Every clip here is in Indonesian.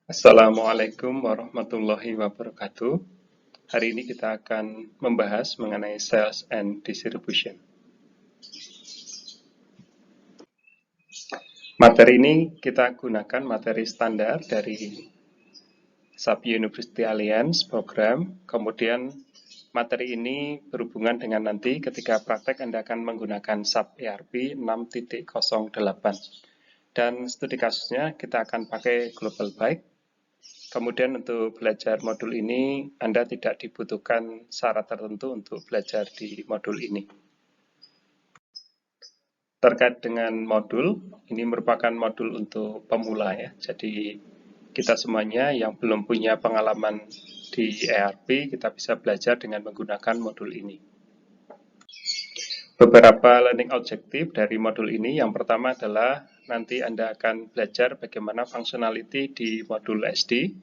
Assalamualaikum warahmatullahi wabarakatuh. Hari ini kita akan membahas mengenai sales and distribution. Materi ini kita gunakan materi standar dari SAP University Alliance program. Kemudian materi ini berhubungan dengan nanti ketika praktek Anda akan menggunakan SAP ERP 6.08. Dan studi kasusnya kita akan pakai Global Bike. Kemudian untuk belajar modul ini, Anda tidak dibutuhkan syarat tertentu untuk belajar di modul ini. Terkait dengan modul, ini merupakan modul untuk pemula ya. Jadi kita semuanya yang belum punya pengalaman di ERP, kita bisa belajar dengan menggunakan modul ini. Beberapa learning objective dari modul ini, yang pertama adalah nanti Anda akan belajar bagaimana functionality di modul SD.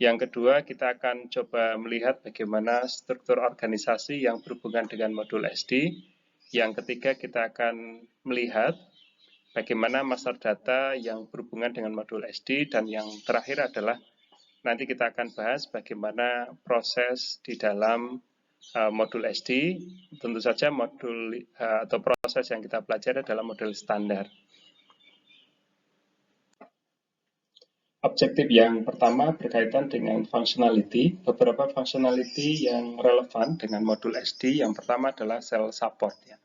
Yang kedua, kita akan coba melihat bagaimana struktur organisasi yang berhubungan dengan modul SD. Yang ketiga, kita akan melihat bagaimana master data yang berhubungan dengan modul SD. Dan yang terakhir adalah nanti kita akan bahas bagaimana proses di dalam modul SD. Tentu saja modul atau proses yang kita pelajari adalah modul standar. Objektif yang pertama berkaitan dengan functionality. Beberapa functionality yang relevan dengan modul SD. Yang pertama adalah sales support. Ya.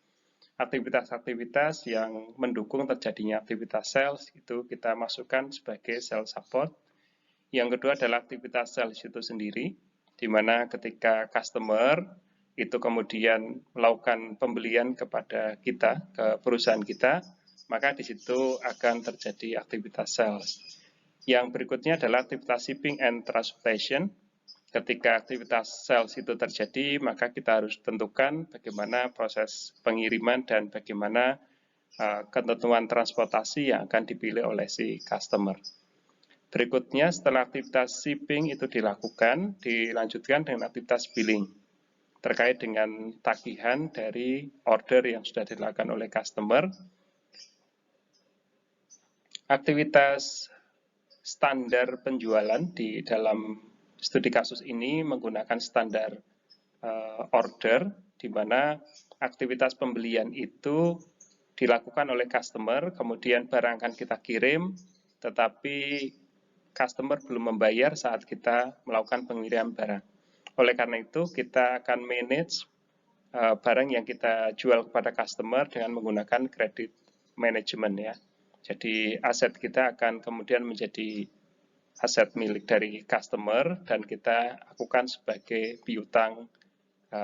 Aktivitas-aktivitas yang mendukung terjadinya aktivitas sales itu kita masukkan sebagai sales support. Yang kedua adalah aktivitas sales itu sendiri, di mana ketika customer itu kemudian melakukan pembelian kepada kita, ke perusahaan kita, maka di situ akan terjadi aktivitas sales. Yang berikutnya adalah aktivitas shipping and transportation. Ketika aktivitas sales itu terjadi, maka kita harus tentukan bagaimana proses pengiriman dan bagaimana ketentuan transportasi yang akan dipilih oleh si customer. Berikutnya, setelah aktivitas shipping itu dilakukan, dilanjutkan dengan aktivitas billing terkait dengan tagihan dari order yang sudah dilakukan oleh customer. Aktivitas standar penjualan di dalam studi kasus ini menggunakan standar order, di mana aktivitas pembelian itu dilakukan oleh customer, kemudian barang akan kita kirim, tetapi customer belum membayar saat kita melakukan pengiriman barang. Oleh karena itu, kita akan manage barang yang kita jual kepada customer dengan menggunakan credit management ya. Jadi aset kita akan kemudian menjadi aset milik dari customer dan kita lakukan sebagai piutang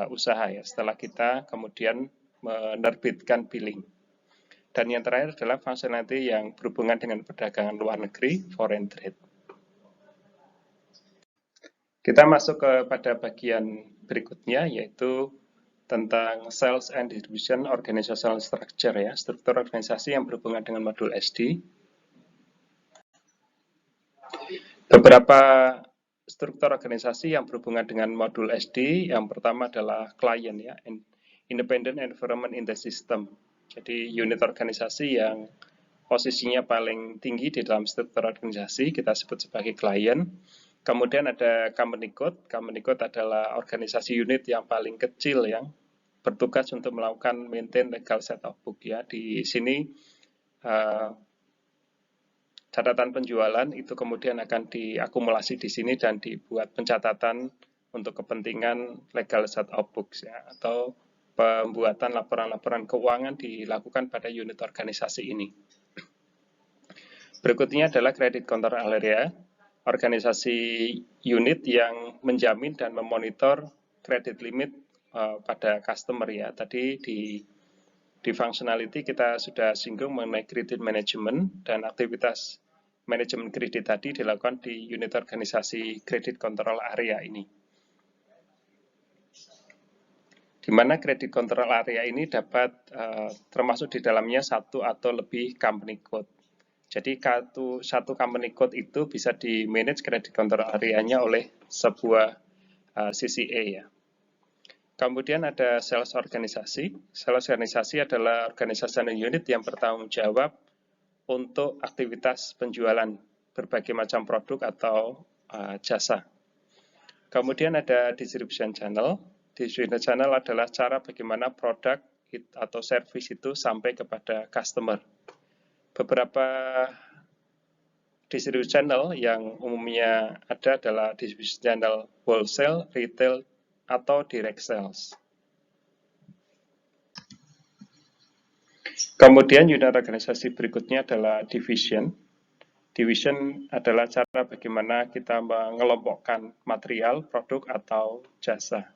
usaha ya. Setelah kita kemudian menerbitkan billing. Dan yang terakhir adalah functionality yang berhubungan dengan perdagangan luar negeri, foreign trade. Kita masuk kepada bagian berikutnya, yaitu tentang sales and distribution organizational structure ya, struktur organisasi yang berhubungan dengan modul SD. Beberapa struktur organisasi yang berhubungan dengan modul SD, yang pertama adalah client ya, independent environment in the system. Jadi unit organisasi yang posisinya paling tinggi di dalam struktur organisasi kita sebut sebagai client. Kemudian ada company code. Company code adalah organisasi unit yang paling kecil yang bertugas untuk melakukan maintain legal set of book ya. Di sini catatan penjualan itu kemudian akan diakumulasi di sini dan dibuat pencatatan untuk kepentingan legal set of books ya, atau pembuatan laporan-laporan keuangan dilakukan pada unit organisasi ini. Berikutnya adalah credit control area, organisasi unit yang menjamin dan memonitor credit limit pada customer ya. Tadi di functionality kita sudah singgung mengenai credit management dan aktivitas manajemen kredit tadi dilakukan di unit organisasi credit control area ini. Di mana credit control area ini dapat termasuk di dalamnya satu atau lebih company code. Jadi satu company code itu bisa di-manage credit control area-nya oleh sebuah CCA ya. Kemudian ada sales organisasi. Sales organisasi adalah organisasi unit yang bertanggung jawab untuk aktivitas penjualan berbagai macam produk atau jasa. Kemudian ada distribution channel. Distribution channel adalah cara bagaimana produk atau service itu sampai kepada customer. Beberapa distribution channel yang umumnya ada adalah distribution channel wholesale, retail, atau direct sales. Kemudian unit organisasi berikutnya adalah division. Division adalah cara bagaimana kita mengelompokkan material, produk, atau jasa.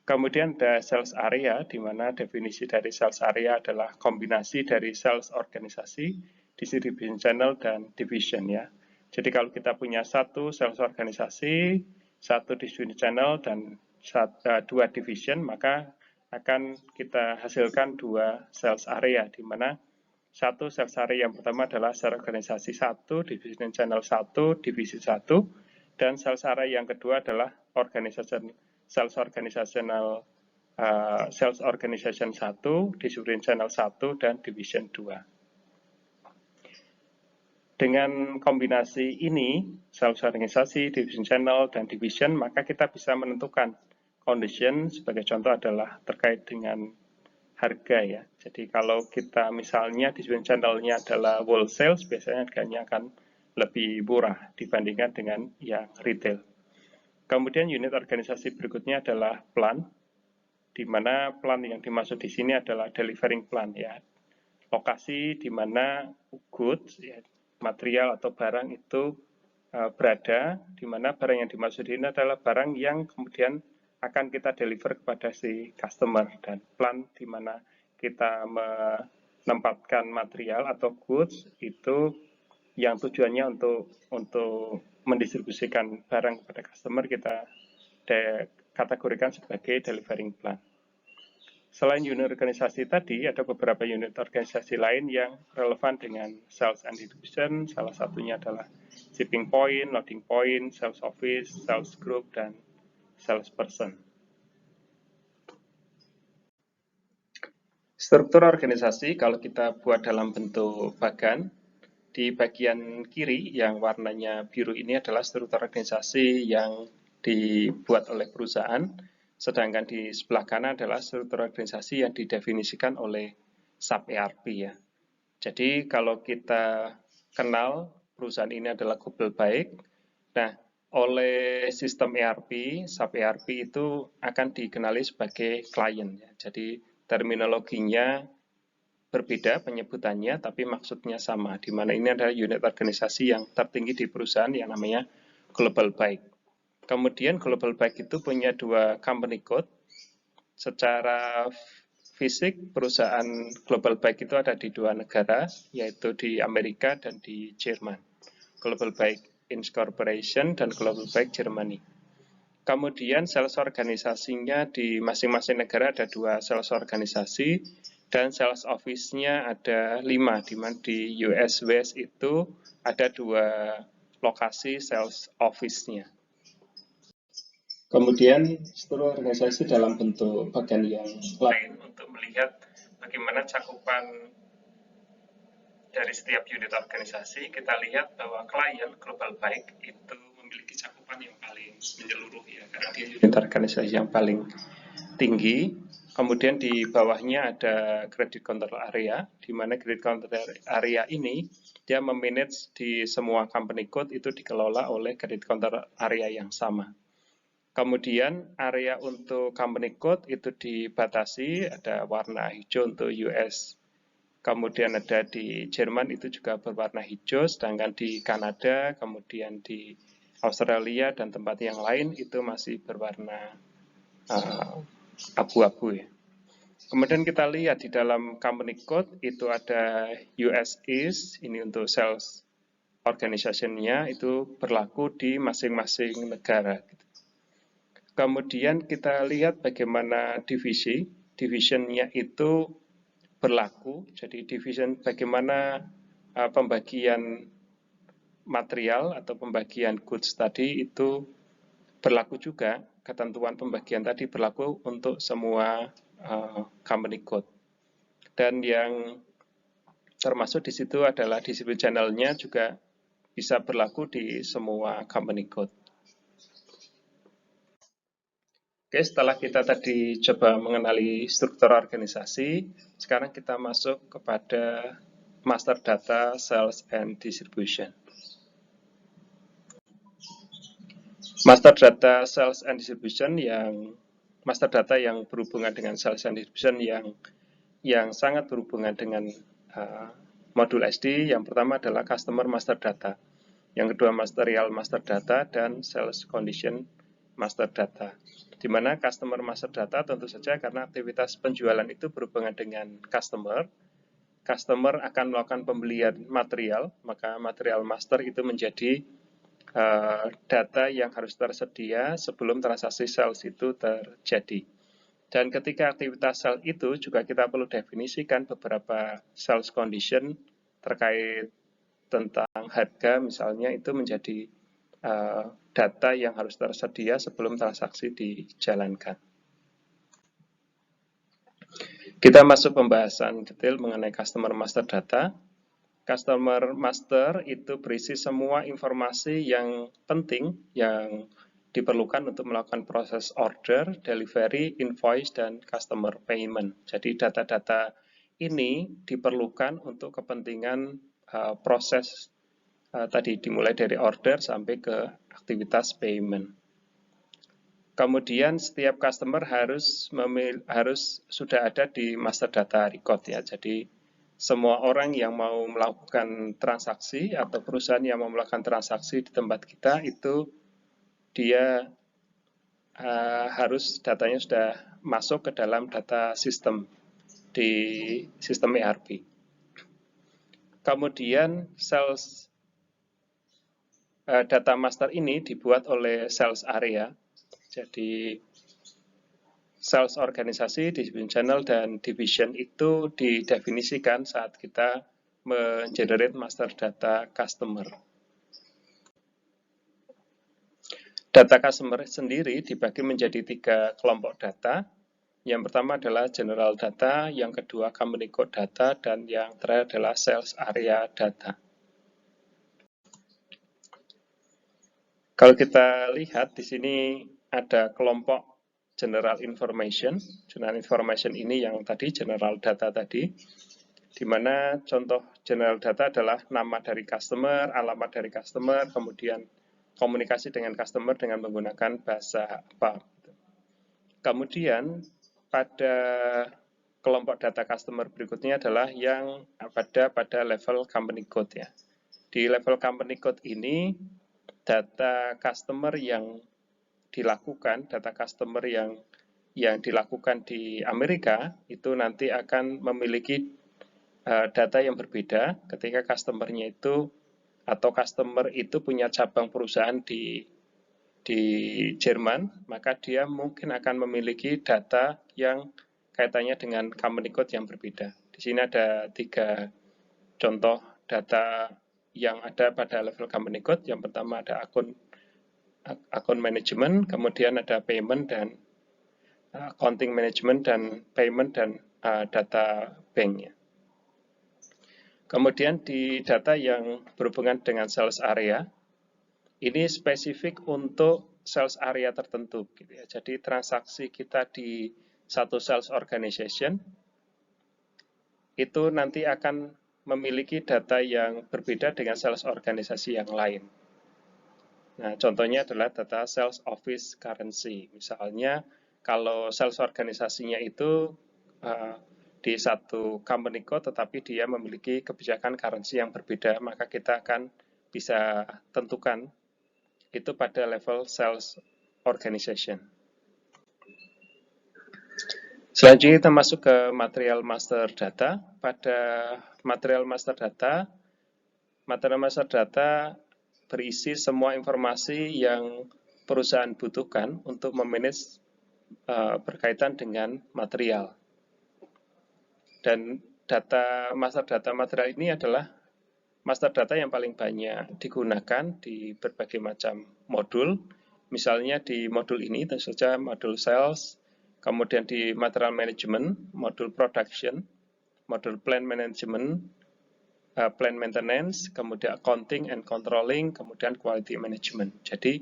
Kemudian ada sales area, di mana definisi dari sales area adalah kombinasi dari sales organisasi, distribution channel, dan division ya. Jadi kalau kita punya satu sales organisasi, satu distribution channel, dan dua division, maka akan kita hasilkan dua sales area, di mana satu sales area yang pertama adalah sales organisasi 1, division channel 1, divisi 1, dan sales area yang kedua adalah sales organization 1, distribution channel 1, dan division 2. Dengan kombinasi ini, sales organisasi, division channel, dan division, maka kita bisa menentukan condition, sebagai contoh adalah terkait dengan harga ya. Jadi kalau kita misalnya distribution channel-nya adalah wholesale, biasanya harganya akan lebih murah dibandingkan dengan yang retail. Kemudian unit organisasi berikutnya adalah plan, di mana plan yang dimaksud di sini adalah delivering plan ya. Lokasi di mana goods, ya, material atau barang itu berada, di mana barang yang dimaksud ini adalah barang yang kemudian akan kita deliver kepada si customer, dan plan di mana kita menempatkan material atau goods itu yang tujuannya untuk mendistribusikan barang kepada customer kita kategorikan sebagai delivering plan. Selain unit organisasi tadi, ada beberapa unit organisasi lain yang relevan dengan sales and distribution. Salah satunya adalah shipping point, loading point, sales office, sales group, dan salesperson. Struktur organisasi kalau kita buat dalam bentuk bagan, di bagian kiri yang warnanya biru ini adalah struktur organisasi yang dibuat oleh perusahaan, sedangkan di sebelah kanan adalah struktur organisasi yang didefinisikan oleh SAP ERP ya. Jadi kalau kita kenal perusahaan ini adalah global baik, nah oleh sistem ERP, SAP ERP itu akan dikenali sebagai klien ya. Jadi terminologinya berbeda penyebutannya, tapi maksudnya sama, di mana ini adalah unit organisasi yang tertinggi di perusahaan yang namanya Global Bike. Kemudian Global Bike itu punya dua company code. Secara fisik, perusahaan Global Bike itu ada di dua negara, yaitu di Amerika dan di Jerman. Global Bike Incorporation dan Global Bike Germany. Kemudian sales organisasinya di masing-masing negara ada dua sales organisasi, dan sales office-nya ada 5, di mana di US West itu ada 2 lokasi sales office-nya. Kemudian struktur organisasi dalam bentuk bagian yang lain untuk melihat bagaimana cakupan dari setiap unit organisasi. Kita lihat bahwa klien Global Bike itu memiliki cakupan yang paling menyeluruh ya, karena dia unit organisasi yang paling tinggi. Kemudian di bawahnya ada credit control area, di mana credit control area ini dia memanage di semua company code itu dikelola oleh credit control area yang sama. Kemudian area untuk company code itu dibatasi, ada warna hijau untuk US. Kemudian ada di Jerman itu juga berwarna hijau, sedangkan di Kanada, kemudian di Australia dan tempat yang lain itu masih berwarna abu-abu ya. Kemudian kita lihat di dalam company code itu ada US East, ini untuk sales organization-nya itu berlaku di masing-masing negara. Kemudian kita lihat bagaimana division-nya itu berlaku. Jadi division bagaimana pembagian material atau pembagian goods tadi itu berlaku juga, ketentuan pembagian tadi berlaku untuk semua company code. Dan yang termasuk di situ adalah distribution channel-nya juga bisa berlaku di semua company code. Oke, setelah kita tadi coba mengenali struktur organisasi, sekarang kita masuk kepada master data, sales, and distribution. Master data, sales, and distribution master data yang berhubungan dengan sales and distribution yang sangat berhubungan dengan modul SD. Yang pertama adalah customer master data, yang kedua material master data, dan sales condition master data. Di mana customer master data tentu saja karena aktivitas penjualan itu berhubungan dengan customer akan melakukan pembelian material, maka material master itu menjadi data yang harus tersedia sebelum transaksi sales itu terjadi. Dan ketika aktivitas sales itu juga kita perlu definisikan beberapa sales condition terkait tentang harga, misalnya itu menjadi data yang harus tersedia sebelum transaksi dijalankan. Kita masuk pembahasan detail mengenai customer master data. Customer master itu berisi semua informasi yang penting yang diperlukan untuk melakukan proses order, delivery, invoice, dan customer payment. Jadi data-data ini diperlukan untuk kepentingan proses tadi dimulai dari order sampai ke aktivitas payment. Kemudian setiap customer harus sudah ada di master data record ya. Jadi semua orang yang mau melakukan transaksi atau perusahaan yang mau melakukan transaksi di tempat kita itu dia harus datanya sudah masuk ke dalam data sistem di sistem ERP. Kemudian sales data master ini dibuat oleh sales area. Jadi sales organisasi, distribution channel, dan division itu didefinisikan saat kita mengenerate master data customer. Data customer sendiri dibagi menjadi 3 kelompok data. Yang pertama adalah general data, yang kedua company code data, dan yang terakhir adalah sales area data. Kalau kita lihat di sini ada kelompok general information. General information ini yang tadi general data tadi, di mana contoh general data adalah nama dari customer, alamat dari customer, kemudian komunikasi dengan customer dengan menggunakan bahasa apa. Kemudian pada kelompok data customer berikutnya adalah yang pada level company code ya. Di level company code ini data customer yang dilakukan, data customer yang dilakukan di Amerika itu nanti akan memiliki data yang berbeda ketika customer-nya itu atau customer itu punya cabang perusahaan di Jerman, maka dia mungkin akan memiliki data yang kaitannya dengan company code yang berbeda. Di sini ada 3 contoh data yang ada pada level company code. Yang pertama ada akun manajemen, kemudian ada payment dan accounting management dan payment dan data banknya. Kemudian di data yang berhubungan dengan sales area, ini spesifik untuk sales area tertentu. Gitu ya. Jadi transaksi kita di satu sales organization itu nanti akan memiliki data yang berbeda dengan sales organisasi yang lain. Nah, contohnya adalah data sales office currency. Misalnya, kalau sales organisasinya itu di satu company code, tetapi dia memiliki kebijakan currency yang berbeda, maka kita akan bisa tentukan itu pada level sales organization. Selanjutnya kita masuk ke material master data. Pada material master data berisi semua informasi yang perusahaan butuhkan untuk memanage berkaitan dengan material. Dan master data material ini adalah master data yang paling banyak digunakan di berbagai macam modul. Misalnya di modul ini tentu saja modul sales, kemudian di material management, modul production, modul plan management, plan maintenance, kemudian accounting and controlling, kemudian quality management. Jadi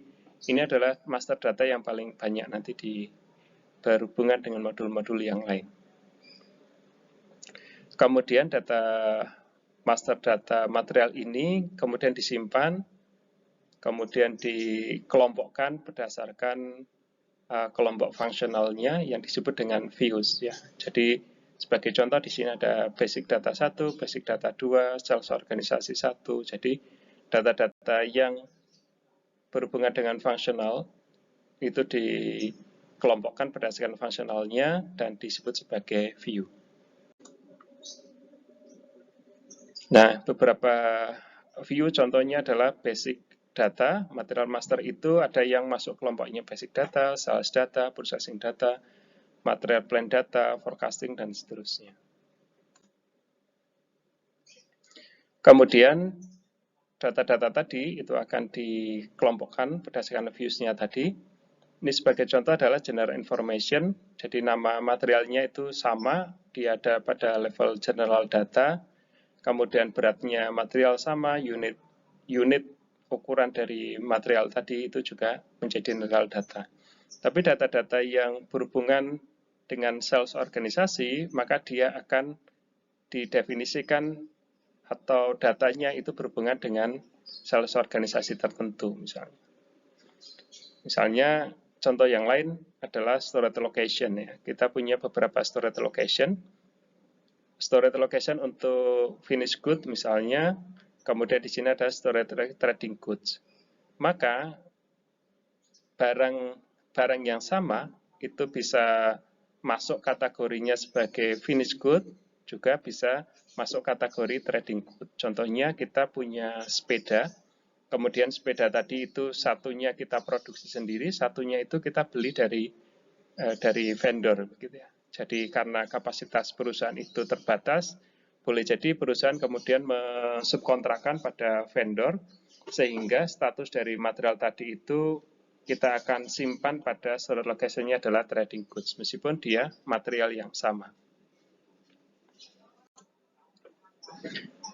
ini adalah master data yang paling banyak nanti berhubungan dengan modul-modul yang lain. Kemudian master data material ini kemudian disimpan, kemudian dikelompokkan berdasarkan kelompok fungsionalnya yang disebut dengan views ya. Jadi sebagai contoh di sini ada basic data 1, basic data 2, sales organisasi 1. Jadi data-data yang berhubungan dengan fungsional itu dikelompokkan berdasarkan fungsionalnya dan disebut sebagai view. Nah, beberapa view contohnya adalah basic data, material master itu ada yang masuk kelompoknya basic data, sales data, processing data, material plan data, forecasting, dan seterusnya. Kemudian data-data tadi itu akan dikelompokkan berdasarkan views-nya tadi. Ini sebagai contoh adalah general information, jadi nama materialnya itu sama, dia ada pada level general data, kemudian beratnya material sama, unit ukuran dari material tadi itu juga menjadi general data. Tapi data-data yang berhubungan dengan sales organisasi, maka dia akan didefinisikan atau datanya itu berhubungan dengan sales organisasi tertentu misalnya. Misalnya contoh yang lain adalah storage location ya. Kita punya beberapa storage location. Storage location untuk finished good misalnya, kemudian di sini ada storage trading goods. Maka barang yang sama itu bisa masuk kategorinya sebagai finished good, juga bisa masuk kategori trading good. Contohnya kita punya sepeda, kemudian sepeda tadi itu satunya kita produksi sendiri, satunya itu kita beli dari vendor, begitu ya. Jadi karena kapasitas perusahaan itu terbatas, boleh jadi perusahaan kemudian mensubkontrakkan pada vendor, sehingga status dari material tadi itu kita akan simpan pada storage location-nya adalah trading goods, meskipun dia material yang sama.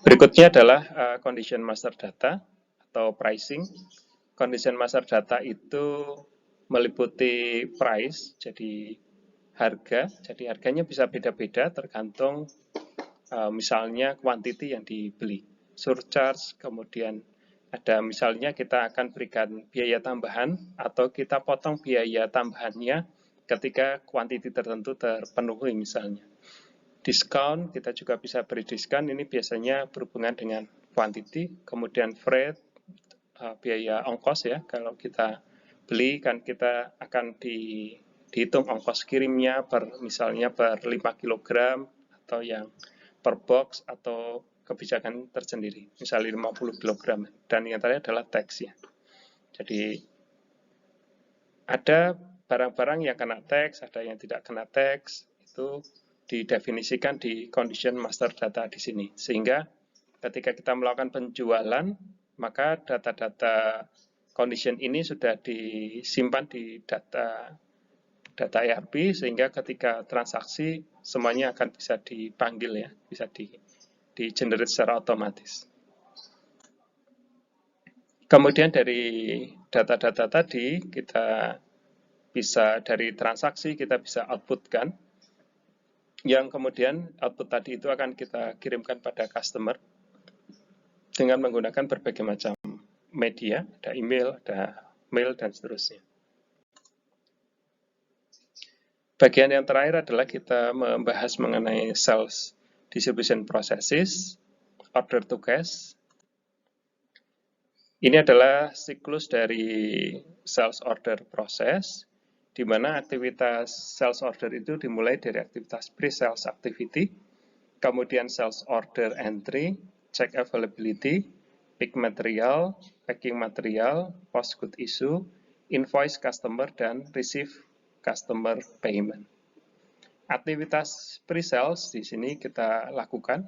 Berikutnya adalah condition master data atau pricing. Condition master data itu meliputi price, jadi harga. Jadi harganya bisa beda-beda tergantung misalnya quantity yang dibeli. Surcharge, kemudian ada misalnya kita akan berikan biaya tambahan atau kita potong biaya tambahannya ketika quantity tertentu terpenuhi misalnya. Diskon, kita juga bisa beri diskon, ini biasanya berhubungan dengan quantity, kemudian freight, biaya ongkos ya, kalau kita beli kan kita akan dihitung ongkos kirimnya misalnya per 5 kg atau yang per box atau kebijakan tersendiri, misalnya 50 kg, dan yang terakhir adalah tax ya. Jadi ada barang-barang yang kena tax, ada yang tidak kena tax, itu didefinisikan di condition master data di sini. Sehingga ketika kita melakukan penjualan, maka data-data condition ini sudah disimpan di data ERP, sehingga ketika transaksi semuanya akan bisa dipanggil ya, bisa di-generate secara otomatis. Kemudian dari data-data tadi, kita bisa dari transaksi, kita bisa outputkan, yang kemudian output tadi itu akan kita kirimkan pada customer dengan menggunakan berbagai macam media, ada email, ada mail, dan seterusnya. Bagian yang terakhir adalah kita membahas mengenai sales distribution processes, order to cash. Ini adalah siklus dari sales order process, di mana aktivitas sales order itu dimulai dari aktivitas pre-sales activity, kemudian sales order entry, check availability, pick material, packing material, post good issue, invoice customer, dan receive customer payment. Aktivitas pre-sales di sini kita lakukan.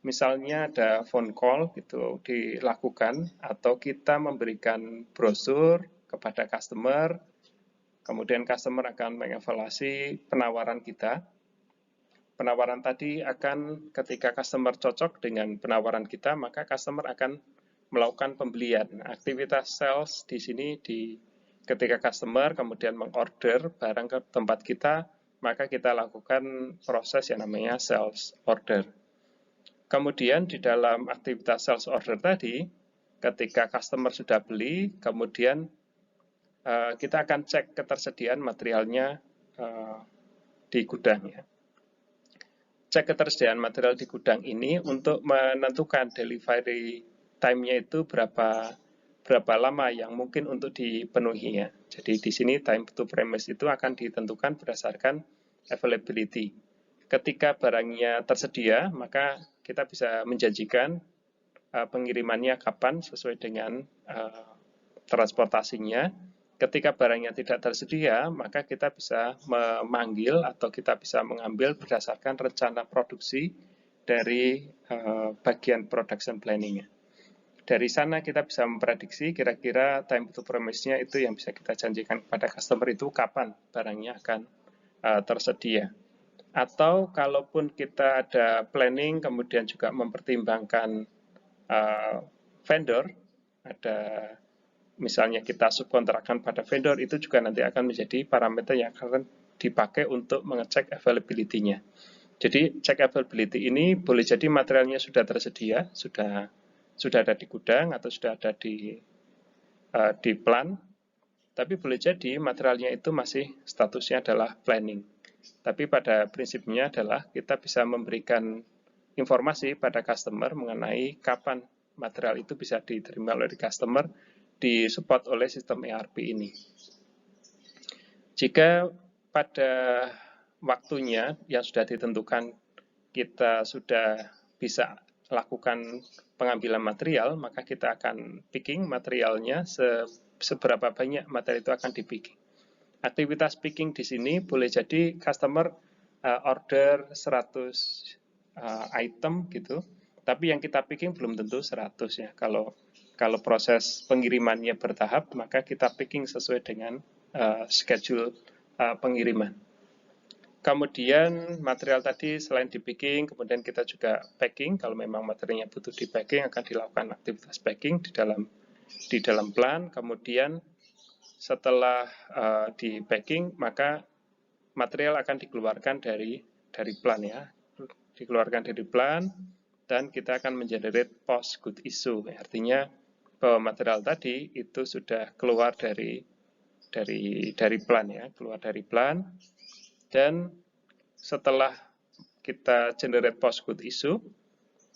Misalnya ada phone call itu dilakukan, atau kita memberikan brosur kepada customer, kemudian customer akan mengevaluasi penawaran kita. penawaran tadi akan ketika customer cocok dengan penawaran kita, maka customer akan melakukan pembelian. Aktivitas sales di sini ketika customer kemudian mengorder barang ke tempat kita, maka kita lakukan proses yang namanya sales order. Kemudian di dalam aktivitas sales order tadi, ketika customer sudah beli, kemudian kita akan cek ketersediaan materialnya di gudang ya. Cek ketersediaan material di gudang ini untuk menentukan delivery time-nya itu berapa lama yang mungkin untuk dipenuhi ya. Jadi di sini time to premise itu akan ditentukan berdasarkan availability. Ketika barangnya tersedia, maka kita bisa menjanjikan pengirimannya kapan sesuai dengan transportasinya. Ketika barangnya tidak tersedia, maka kita bisa memanggil atau kita bisa mengambil berdasarkan rencana produksi dari bagian production planning-nya. Dari sana kita bisa memprediksi kira-kira time to promise-nya itu yang bisa kita janjikan kepada customer itu kapan barangnya akan tersedia. Atau kalaupun kita ada planning, kemudian juga mempertimbangkan vendor, ada misalnya kita subkontrakkan pada vendor, itu juga nanti akan menjadi parameter yang akan dipakai untuk mengecek availability-nya. Jadi cek availability ini boleh jadi materialnya sudah tersedia, sudah ada di gudang atau sudah ada di plan, tapi boleh jadi materialnya itu masih statusnya adalah planning. Tapi pada prinsipnya adalah kita bisa memberikan informasi pada customer mengenai kapan material itu bisa diterima oleh customer, disupport oleh sistem ERP ini. Jika pada waktunya yang sudah ditentukan kita sudah bisa lakukan pengambilan material, maka kita akan picking materialnya seberapa banyak materi itu akan di-picking. Aktivitas picking di sini boleh jadi customer order 100 item gitu, tapi yang kita picking belum tentu 100 ya. Kalau proses pengirimannya bertahap, maka kita picking sesuai dengan schedule pengiriman. Kemudian material tadi selain di picking, kemudian kita juga packing. Kalau memang materinya butuh di packing, akan dilakukan aktivitas packing di dalam plan. Kemudian setelah di packing, maka material akan dikeluarkan dari plan ya, dikeluarkan dari plan, dan kita akan mengenerate post good issue. Artinya bahwa material tadi itu sudah keluar dari plan ya, keluar dari plan. Dan setelah kita generate post good issue,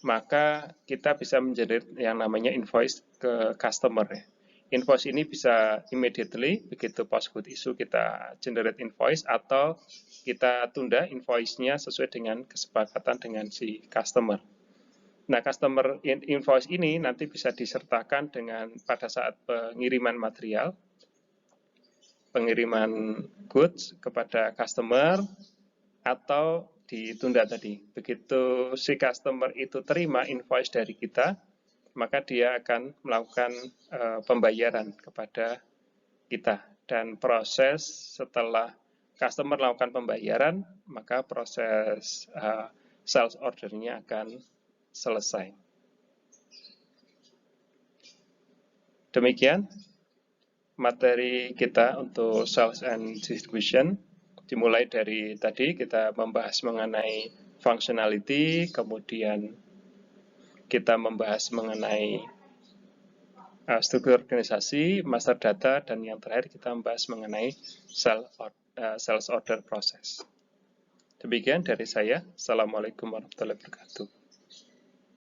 maka kita bisa mengenerate yang namanya invoice ke customer ya. Invoice ini bisa immediately, begitu post good issue kita generate invoice, atau kita tunda invoice-nya sesuai dengan kesepakatan dengan si customer. Nah, customer invoice ini nanti bisa disertakan dengan pada saat pengiriman material, pengiriman goods kepada customer, atau ditunda tadi. Begitu si customer itu terima invoice dari kita, maka dia akan melakukan pembayaran kepada kita. Dan proses setelah customer melakukan pembayaran, maka proses sales order-nya akan selesai. Demikian materi kita untuk sales and distribution. Dimulai dari tadi kita membahas mengenai functionality, kemudian kita membahas mengenai struktur organisasi, master data, dan yang terakhir kita membahas mengenai sales order process. Demikian dari saya. Assalamualaikum warahmatullahi wabarakatuh.